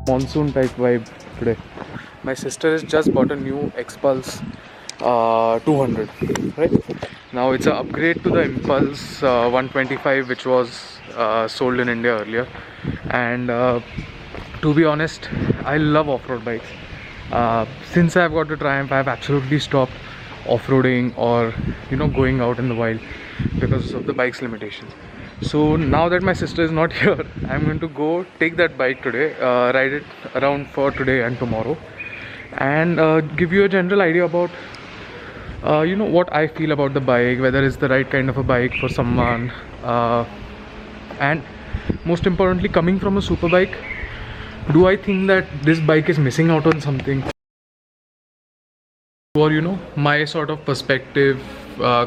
monsoon type vibe today. My sister has just bought a new Xpulse 200, right? Now it's an upgrade to the Impulse 125, which was sold in India earlier. And to be honest, I love off-road bikes. Since I've got the Triumph, I've absolutely stopped off-roading or going out in the wild because of the bike's limitations. So now that my sister is not here, I'm going to go take that bike today, ride it around for today and tomorrow, and give you a general idea about what I feel about the bike, whether it's the right kind of a bike for someone, and most importantly, coming from a super bike, do I think that this bike is missing out on something? Or my sort of perspective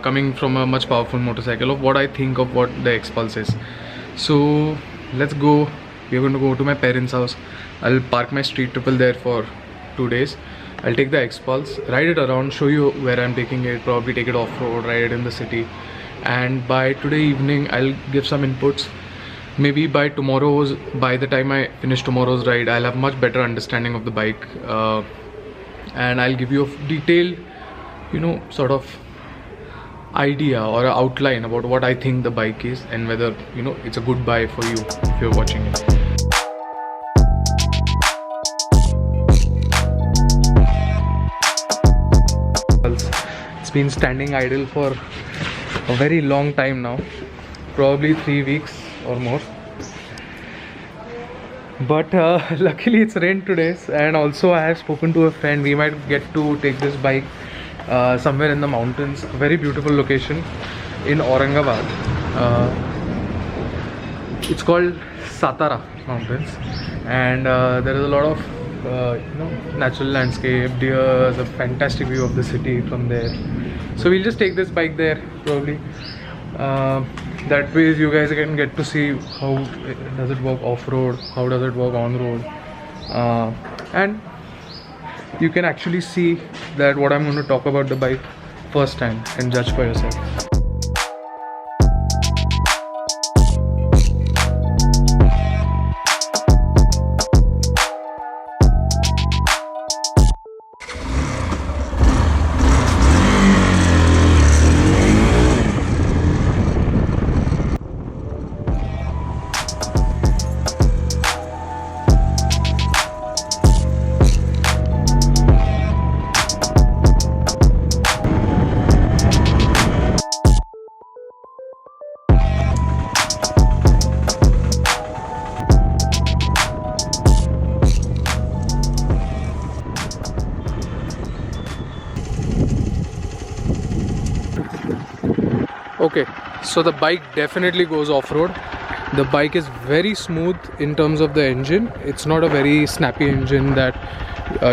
coming from a much powerful motorcycle of what I think of what the Xpulse is. So let's go. We're going to go to my parents' house. I'll park my street triple there for 2 days. I'll take the Xpulse, ride it around, show you where I'm taking it, probably take it off-road, ride it in the city, and by today evening I'll give some inputs. Maybe by the time I finish tomorrow's ride, I'll have much better understanding of the bike, and I'll give you a detailed sort of idea or an outline about what I think the bike is and whether it's a good buy for you if you're watching it. It's been standing idle for a very long time now, probably 3 weeks or more, but luckily it's rained today, and also I have spoken to a friend. We might get to take this bike somewhere in the mountains, a very beautiful location in Aurangabad. It's called Satara Mountains, and there is a lot of natural landscape, deer, a fantastic view of the city from there. So we'll just take this bike there probably. That way you guys can get to see how does it work off-road, how does it work on-road, and you can actually see that what I'm going to talk about the bike first time and judge for yourself. Okay, so the bike definitely goes off-road. The bike is very smooth in terms of the engine. It's not a very snappy engine that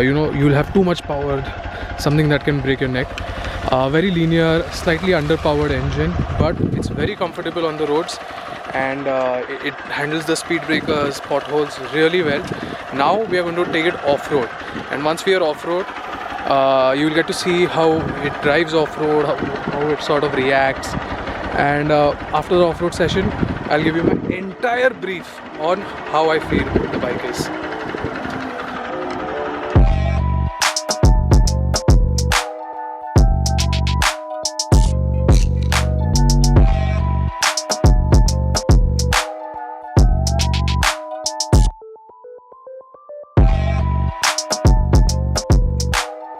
you'll have too much power, something that can break your neck. Very linear, slightly underpowered engine, but it's very comfortable on the roads, and it handles the speed breakers, potholes really well. Now we are going to take it off-road, and once we are off-road, you will get to see how it drives off-road, how it sort of reacts. And after the off-road session, I'll give you my entire brief on how I feel the bike is.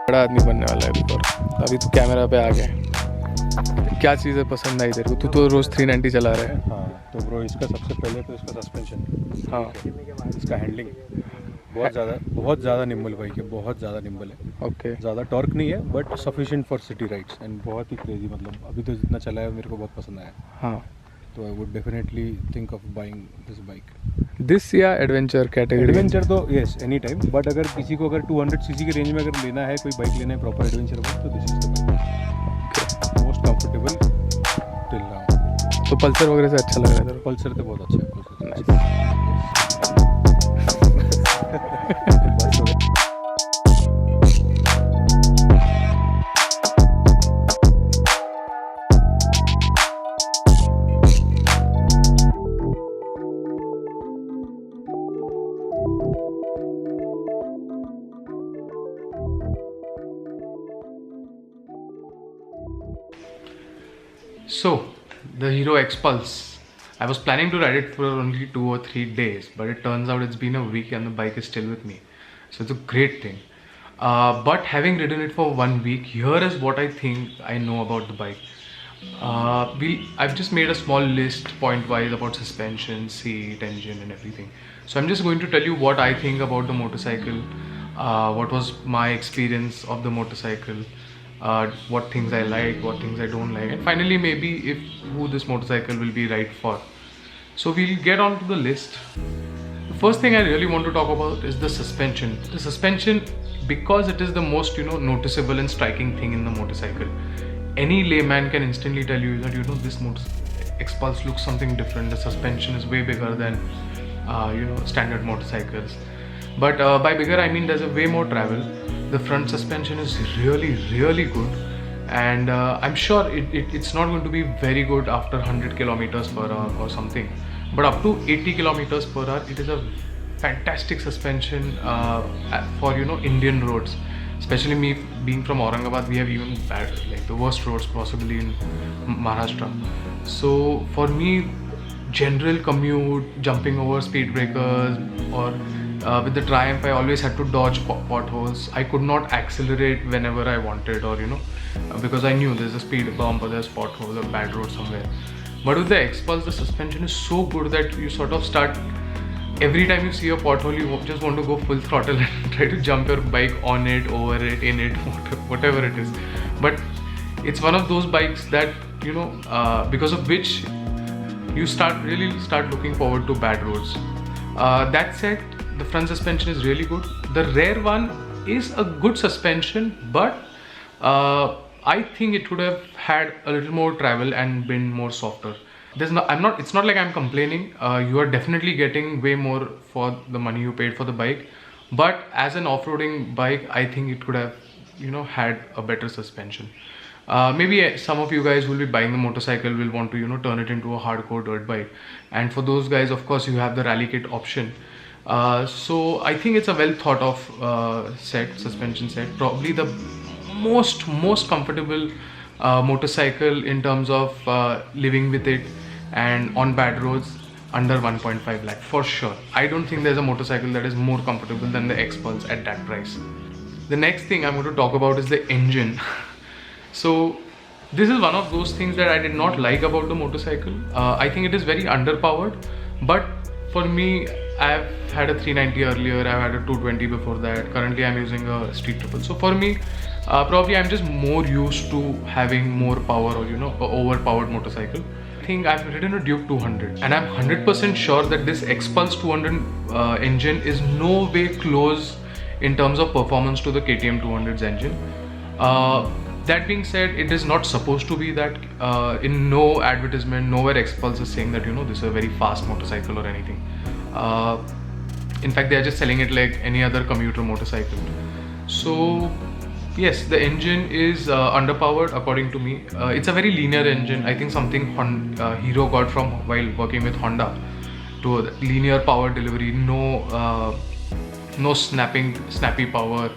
बड़ा आदमी बनने वाला है अभी तो camera पे आ गए। क्या चीज़ें पसंद आई तेरे को? तू तो रोज़ 390 चला रहा है। हाँ, तो ब्रो इसका सबसे पहले तो इसका सस्पेंशन, हाँ, इसका हैंडलिंग बहुत ज़्यादा निम्बल बाइक है, बहुत ज़्यादा निम्बल है। ओके, ज़्यादा टॉर्क नहीं है but sufficient for city rides, and बहुत ही क्रेजी, मतलब अभी तो जितना चला है मेरे को बहुत पसंद आया। हाँ, तो I would definitely think of buying this bike. This या एडवेंचर कैटेगरी? एडवेंचर तो यस एनी टाइम, बट अगर किसी को अगर 200 सीसी के रेंज में अगर लेना है, कोई बाइक लेना है प्रॉपर एडवेंचर बाइक, तो this is the bike, most comfortable till now. तो पल्सर वगैरह से अच्छा लग रहा है तेरे को? पल्सर तो बहुत अच्छा है। so the Hero X Pulse. I was planning to ride it for only 2 or 3 days, but it turns out it's been a week and the bike is still with me. So it's a great thing. But having ridden it for 1 week, here is what I think I know about the bike. I've just made a small list point-wise about suspension, seat, engine and everything. So I'm just going to tell you what I think about the motorcycle, what was my experience of the motorcycle, what things I like, what things I don't like, and finally maybe who this motorcycle will be right for. So we'll get on to the list. The first thing I really want to talk about is the suspension. The suspension, because it is the most noticeable and striking thing in the motorcycle. Any layman can instantly tell you that this X Pulse looks something different. The suspension is way bigger than standard motorcycles. But by bigger I mean there's a way more travel. The front suspension is really good, and I'm sure it's not going to be very good after 100 kilometers per hour or something. But up to 80 kilometers per hour, it is a fantastic suspension for Indian roads. Especially me being from Aurangabad, we have even bad, like the worst roads possibly in Maharashtra. So for me, general commute, jumping over speed breakers, or with the Triumph, I always had to dodge potholes. I could not accelerate whenever I wanted, or because I knew there's a speed bump or there's pothole or bad road somewhere. But with the X Pulse, the suspension is so good that you sort of start. Every time you see a pothole, you just want to go full throttle and try to jump your bike on it, over it, in it, whatever it is. But it's one of those bikes that because of which you really start looking forward to bad roads. That said, the front suspension is really good. The rear one is a good suspension, but I think it would have had a little more travel and been more softer. It's not like I'm complaining. You are definitely getting way more for the money you paid for the bike, but as an off-roading bike, I think it could have had a better suspension. Maybe some of you guys who will be buying the motorcycle will want to turn it into a hardcore dirt bike, and for those guys, of course, you have the rally kit option. So I think it's a well thought of suspension set, probably the most comfortable motorcycle in terms of living with it and on bad roads under 1.5 lakh for sure. I don't think there's a motorcycle that is more comfortable than the X Pulse at that price. The next thing I'm going to talk about is the engine. So this is one of those things that I did not like about the motorcycle. I think it is very underpowered, but for me, I've had a 390 earlier, I've had a 220 before that. Currently I'm using a Street Triple. So for me, probably I'm just more used to having more power, or a overpowered motorcycle. I think I've ridden a Duke 200, and I'm 100% sure that this X Pulse 200 engine is no way close in terms of performance to the KTM 200's engine. That being said, it is not supposed to be that. In no advertisement, nowhere X Pulse is saying that this is a very fast motorcycle or anything. In fact, they are just selling it like any other commuter motorcycle. So yes, the engine is underpowered according to me. It's a very linear engine. I think something Hero got from while working with Honda, to linear power delivery. No snappy power,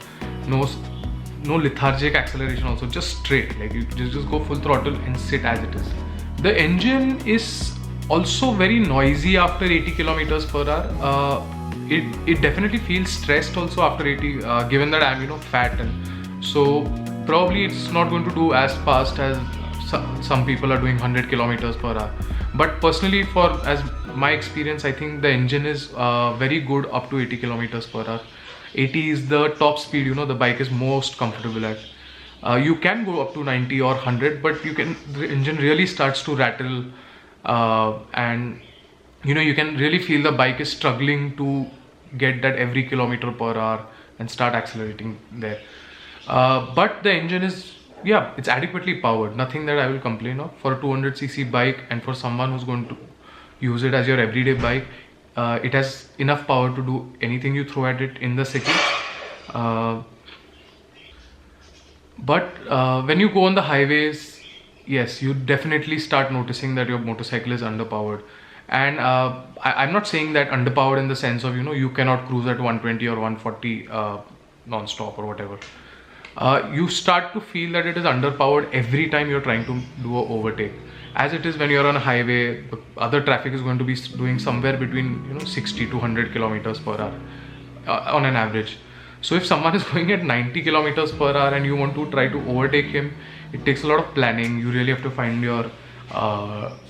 no lethargic acceleration also, just straight, like you just go full throttle and sit as it is. The engine is also very noisy after 80 kilometers per hour. It definitely feels stressed also after 80, given that I'm fat, and so probably it's not going to do as fast as some people are doing 100 kilometers per hour. But personally, as my experience, I think the engine is very good up to 80 kilometers per hour. 80 is the top speed the bike is most comfortable at. You can go up to 90 or 100, but the engine really starts to rattle, and you can really feel the bike is struggling to get that every kilometer per hour and start accelerating there. But the engine is, it's adequately powered. Nothing that I will complain of for a 200cc bike, and for someone who's going to use it as your everyday bike. It has enough power to do anything you throw at it in the city. But when you go on the highways, yes, you definitely start noticing that your motorcycle is underpowered. And I'm not saying that underpowered in the sense of you cannot cruise at 120 or 140 non-stop or whatever. You start to feel that it is underpowered every time you're trying to do an overtake. As it is when you're on a highway, the other traffic is going to be doing somewhere between 60 to 100 kilometers per hour on an average. So if someone is going at 90 kilometers per hour and you want to try to overtake him, it takes a lot of planning. You really have to find your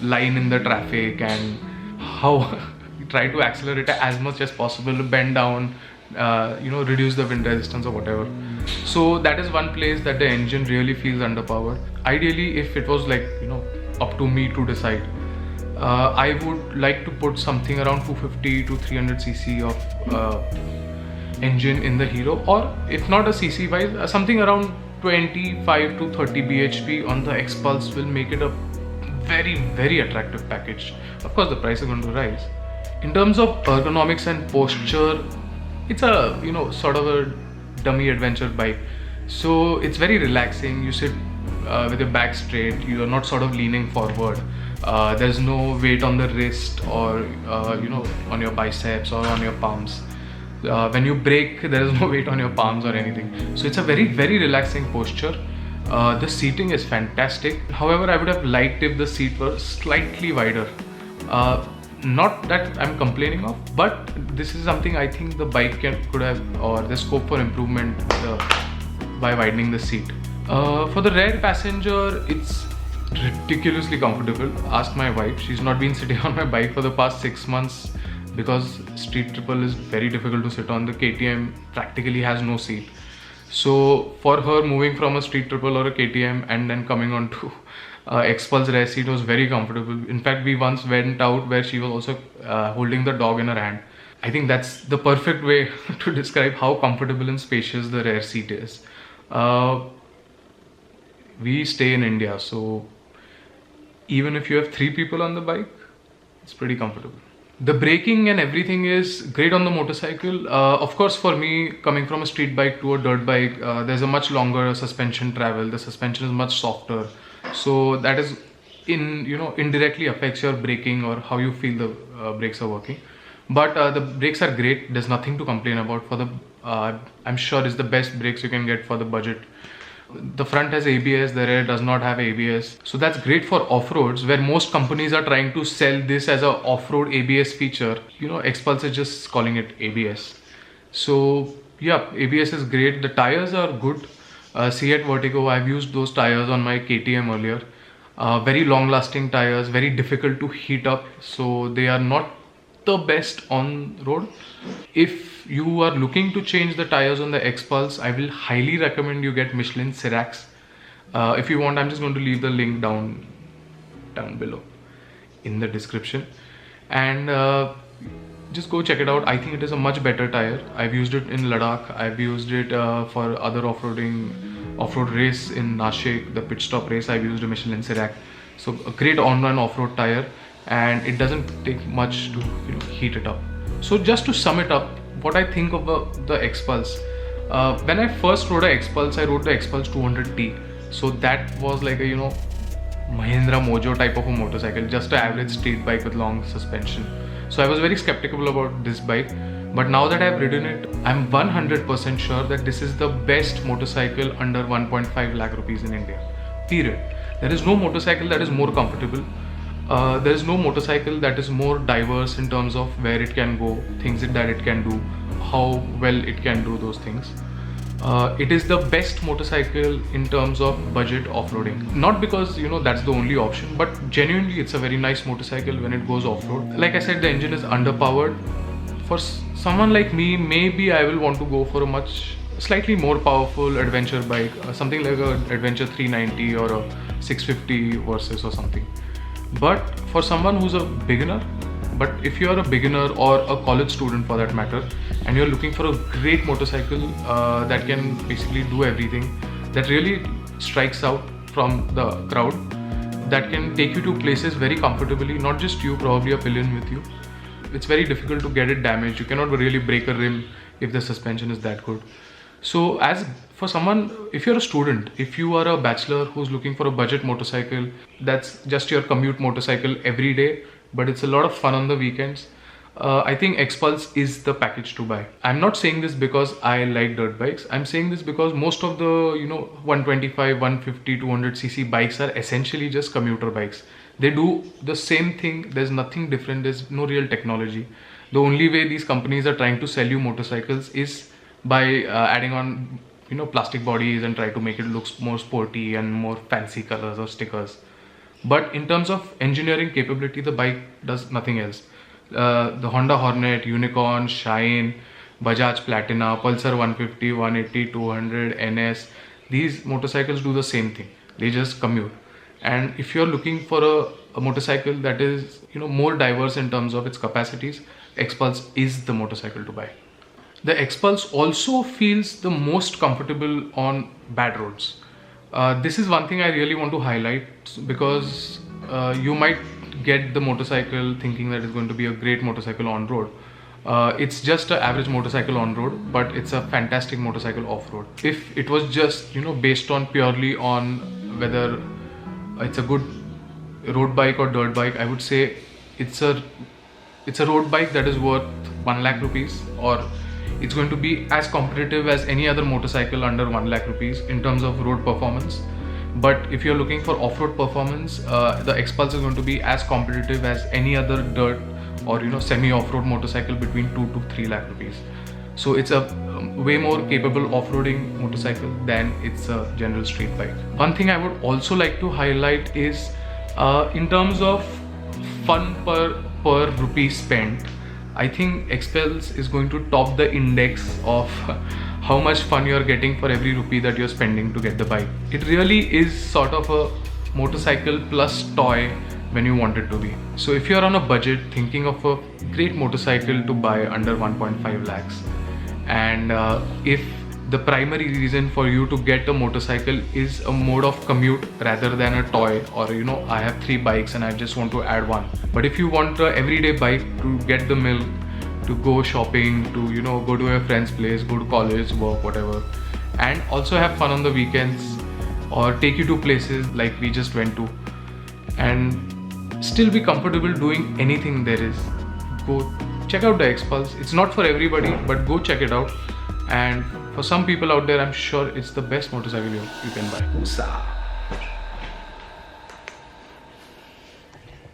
line in the traffic and how try to accelerate as much as possible, bend down, reduce the wind resistance or whatever. So that is one place that the engine really feels underpowered. Ideally, if it was like up to me to decide, I would like to put something around 250 to 300 cc of engine in the Hero, or if not a cc wise, something around 25 to 30 bhp on the Xpulse will make it a very attractive package. Of course, the price is going to rise. In terms of ergonomics and posture, it's a sort of a dummy adventure bike. So it's very relaxing. You sit with your back straight. You are not sort of leaning forward. There's no weight on the wrist or on your biceps or on your palms. When you brake, there is no weight on your palms or anything. So it's a very relaxing posture. The seating is fantastic. However, I would have liked if the seat were slightly wider. Not that I'm complaining of, but this is something I think the bike could have, or there's scope for improvement by widening the seat. For the rear passenger, it's ridiculously comfortable. Ask my wife. She's not been sitting on my bike for the past 6 months because Street Triple is very difficult to sit on. The KTM practically has no seat. So for her, moving from a Street Triple or a KTM and then coming on to Xpulse rear seat was very comfortable. In fact, we once went out where she was also holding the dog in her hand. I think that's the perfect way to describe how comfortable and spacious the rear seat is. We stay in India, so even if you have 3 people on the bike, it's pretty comfortable. The braking and everything is great on the motorcycle. Of course, for me, coming from a street bike to a dirt bike, there's a much longer suspension travel. The suspension is much softer, so that is indirectly affects your braking or how you feel the brakes are working. But the brakes are great. There's nothing to complain about. For the I'm sure it's the best brakes you can get for the budget. The front has ABS, the rear does not have ABS. So that's great for off-roads, where most companies are trying to sell this as an off-road ABS feature. Xpulse is just calling it ABS. So yeah, ABS is great. The tires are good. Seat Vertigo, I've used those tires on my KTM earlier. Very long-lasting tires, very difficult to heat up. So they are not the best on road. If you are looking to change the tires on the Xpulse, I will highly recommend you get Michelin Sirax. If you want, I'm just going to leave the link down below in the description, and just go check it out. I think it is a much better tire. I've used it in Ladakh. I've used it for other off-road race in Nashik, the pit stop race. I've used a Michelin Sirax. So a great on-run off-road tire, and it doesn't take much to heat it up. So just to sum it up, what I think of the Xpulse, when I first rode a Xpulse, I rode the Xpulse 200T. So that was like a Mahindra Mojo type of a motorcycle, just an average street bike with long suspension. So I was very skeptical about this bike, but now that I've ridden it, I'm 100% sure that this is the best motorcycle under 1.5 lakh rupees in India, period. There is no motorcycle that is more comfortable. There is no motorcycle that is more diverse in terms of where it can go, things that it can do, how well it can do those things. It is the best motorcycle in terms of budget off-roading. Not because that's the only option, but genuinely it's a very nice motorcycle when it goes off-road. Like I said, the engine is underpowered. For someone like me, maybe I will want to go for a slightly more powerful adventure bike, something like a Adventure 390 or a 650 Versys or something. But for someone who's a beginner, but if you are a beginner or a college student for that matter, and you're looking for a great motorcycle that can basically do everything, that really strikes out from the crowd, that can take you to places very comfortably, not just you, probably a pillion with you. It's very difficult to get it damaged. You cannot really break a rim if the suspension is that good. So for someone, if you're a student, if you are a bachelor who's looking for a budget motorcycle, that's just your commute motorcycle every day, but it's a lot of fun on the weekends, I think Xpulse is the package to buy. I'm not saying this because I like dirt bikes. I'm saying this because most of the 125, 150, 200cc bikes are essentially just commuter bikes. They do the same thing. There's nothing different. There's no real technology. The only way these companies are trying to sell you motorcycles is by adding on, plastic bodies and try to make it look more sporty and more fancy colors or stickers. But in terms of engineering capability, the bike does nothing else. The Honda Hornet, Unicorn, Shine, Bajaj Platina, Pulsar 150, 180, 200, NS, these motorcycles do the same thing. They just commute. And if you're looking for a motorcycle that is more diverse in terms of its capacities, Xpulse is the motorcycle to buy. The Xpulse also feels the most comfortable on bad roads. This is one thing I really want to highlight, because you might get the motorcycle thinking that it's going to be a great motorcycle on road. It's just an average motorcycle on road, but it's a fantastic motorcycle off road. If it was just based on purely on whether it's a good road bike or dirt bike, I would say it's a road bike that is worth 1 lakh rupees, or it's going to be as competitive as any other motorcycle under 1 lakh rupees in terms of road performance. But if you're looking for off-road performance, the Xpulse is going to be as competitive as any other dirt or semi off-road motorcycle between 2 to 3 lakh rupees. So it's a way more capable off-roading motorcycle than it's a general street bike. One thing I would also like to highlight is in terms of fun per rupee spent, I think Xpulse is going to top the index of how much fun you're getting for every rupee that you're spending to get the bike. It really is sort of a motorcycle plus toy when you want it to be. So if you're on a budget thinking of a great motorcycle to buy under 1.5 lakhs, and if the primary reason for you to get a motorcycle is a mode of commute rather than a toy, or I have 3 bikes and I just want to add one. But if you want an everyday bike to get the milk, to go shopping, to go to your friend's place, go to college, work, whatever, and also have fun on the weekends, or take you to places like we just went to, and still be comfortable doing anything there is, go check out the Xpulse. It's not for everybody, but go check it out. And for some people out there, I'm sure it's the best motorcycle you can buy.